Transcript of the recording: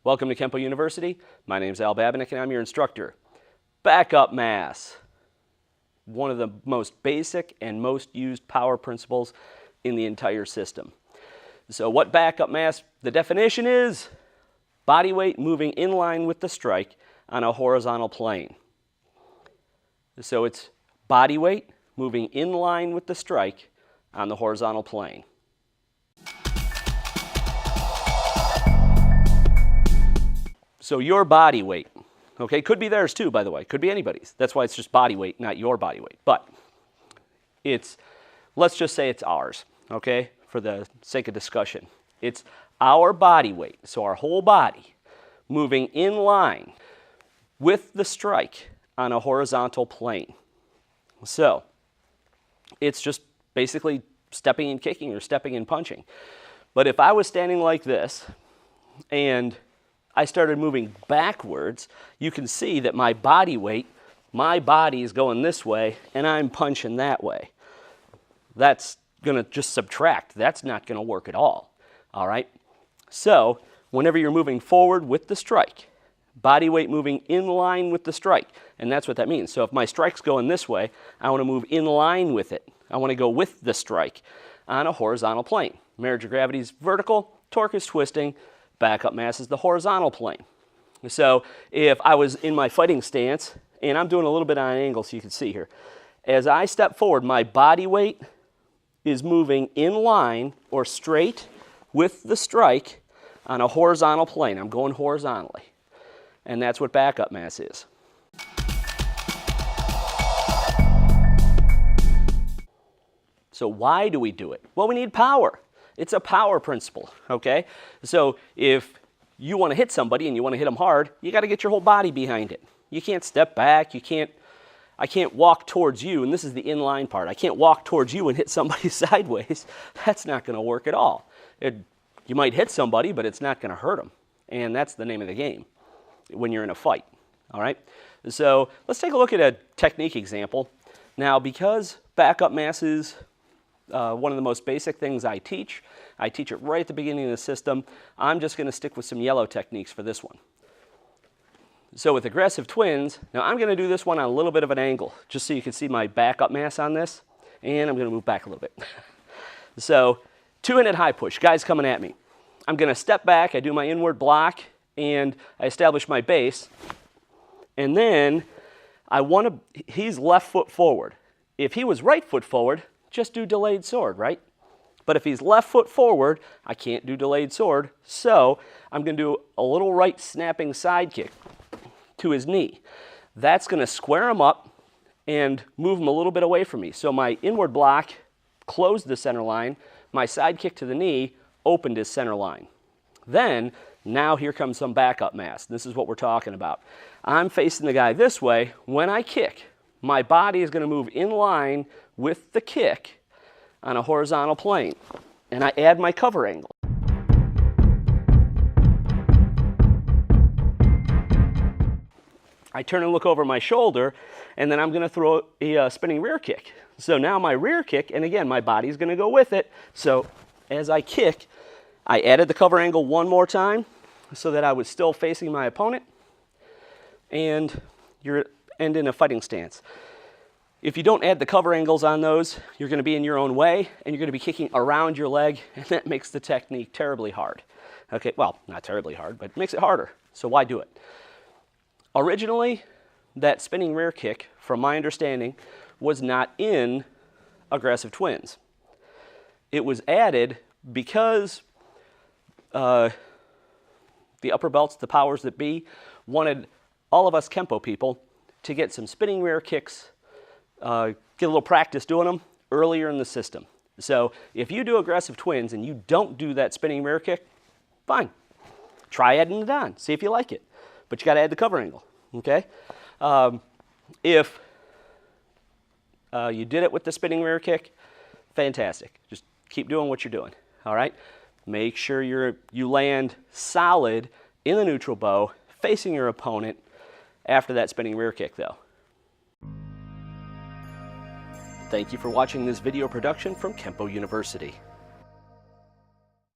Welcome to Kenpo University. My name is Al Babinick and I'm your instructor. Backup mass. One of the most basic and most used power principles in the entire system. So what backup mass? The definition is body weight moving in line with the strike on a horizontal plane. So it's body weight moving in line with the strike on the horizontal plane. So your body weight, okay, could be theirs too, by the way, could be anybody's. That's why it's just body weight, not your body weight. But it's, let's just say it's ours, okay, for the sake of discussion. It's our body weight, so our whole body, moving in line with the strike on a horizontal plane. So it's just basically stepping and kicking or stepping and punching. But if I was standing like this and I started moving backwards, you can see that my body weight, my body is going this way and I'm punching that way. That's going to just subtract. That's not going to work at all. All right? So whenever you're moving forward with the strike, body weight moving in line with the strike, and that's what that means. So if my strike's going this way, I want to move in line with it. I want to go with the strike on a horizontal plane. Marriage of gravity is vertical, torque is twisting, backup mass is the horizontal plane. So if I was in my fighting stance, and I'm doing a little bit on an angle so you can see here, as I step forward, my body weight is moving in line or straight with the strike on a horizontal plane. I'm going horizontally. And that's what backup mass is. So why do we do it? Well, we need power. It's a power principle, okay? So if you want to hit somebody and you want to hit them hard, you got to get your whole body behind it. You can't step back. I can't walk towards you, and this is the inline part. I can't walk towards you and hit somebody sideways. That's not going to work at all. You might hit somebody, but it's not going to hurt them. And that's the name of the game when you're in a fight, all right? So let's take a look at a technique example. Now, because backup mass is one of the most basic things I teach it right at the beginning of the system. I'm just going to stick with some yellow techniques for this one. So with aggressive twins, now I'm going to do this one on a little bit of an angle, just so you can see my backup mass on this, and I'm going to move back a little bit. So two-handed high push, guys coming at me. I'm going to step back, I do my inward block, and I establish my base, and then he's left foot forward. If he was right foot forward, just do delayed sword, right? But if he's left foot forward, I can't do delayed sword, so I'm going to do a little right snapping side kick to his knee. That's going to square him up and move him a little bit away from me. So my inward block closed the center line, my side kick to the knee opened his center line. Then, now here comes some backup mass. This is what we're talking about. I'm facing the guy this way. When I kick, my body is going to move in line with the kick on a horizontal plane. And I add my cover angle. I turn and look over my shoulder, and then I'm going to throw a spinning rear kick. So now my rear kick, and again, my body's going to go with it. So as I kick, I added the cover angle one more time so that I was still facing my opponent, and you're in a fighting stance. If you don't add the cover angles on those, you're going to be in your own way, and you're going to be kicking around your leg, and that makes the technique terribly hard. Okay, well, not terribly hard, but it makes it harder. So why do it? Originally, that spinning rear kick, from my understanding, was not in aggressive twins. It was added because the upper belts, the powers that be, wanted all of us Kenpo people to get some spinning rear kicks, get a little practice doing them earlier in the system. So if you do aggressive twins and you don't do that spinning rear kick, fine. Try adding it on. See if you like it. But you got to add the cover angle, okay? If you did it with the spinning rear kick, fantastic. Just keep doing what you're doing, all right? Make sure you land solid in the neutral bow, facing your opponent after that spinning rear kick, though. Thank you for watching this video production from Kenpo University.